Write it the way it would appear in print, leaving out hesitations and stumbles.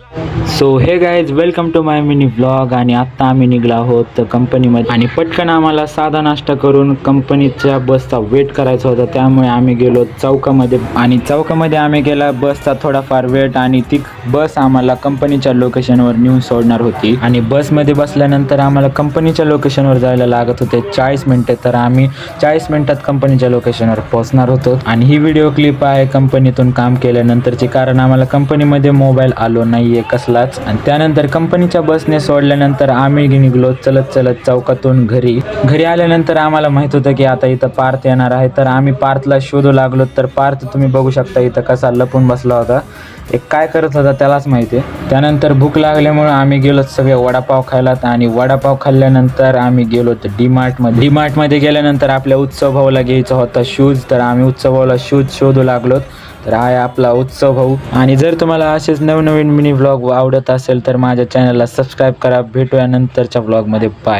So hey guys, welcome to my mini vlog. आणि आत्ता आम्ही निघलो आहोत कंपनीमध्ये आणि पटकन आम्हाला साधा नाश्ता करून कंपनीच्या बसचा वेट करायचा होता. त्यामुळे आम्ही गेलो चौकामध्ये आणि चौकामध्ये आम्ही गेला बसचा थोडाफार वेट आणि ती बस आम्हाला कंपनीच्या लोकेशनवर नेऊन सोडणार होती. आणि बसमध्ये बसल्यानंतर आम्हाला कंपनीच्या लोकेशनवर जायला लागत होते 40 मिनिटे. तर आम्ही 40 मिनिटात कंपनीच्या लोकेशनवर पोहोचणार होतो. आणि ही व्हिडिओ क्लिप आहे कंपनीतून काम केल्यानंतरची, कारण आम्हाला कंपनीमध्ये मोबाईल आलो नाहीये कसलाच. आणि त्यानंतर कंपनीच्या बसने सोडल्यानंतर आम्ही निघलो चलत चलत चौकातून घरी आल्यानंतर आम्हाला माहित होतं की आता इथं पार्थ येणार आहे. तर आम्ही पार्थला शोधू लागलो. तर पार्थ तुम्ही बघू शकता इथं कसा लपून बसला होता. एक काय करत होता त्यालाच माहिती आहे. त्यानंतर भूक लागल्यामुळे आम्ही गेलो सगळे वडापाव खायला. आणि वडापाव खाल्ल्यानंतर आम्ही गेलो डीमार्टमध्ये गेल्यानंतर आपल्या उत्सव भाऊला घ्यायचा होता शूज. तर आम्ही उत्सव भाऊला शूज शोधू लागलो. तर आहे आपला उत्सव भाऊ. आणि जर तुम्हाला असेच नवनवीन मिनी व्लॉग आवडत असेल तर माझ्या चॅनलला सबस्क्राईब करा. भेटूया नंतरच्या व्लॉगमध्ये. बाय.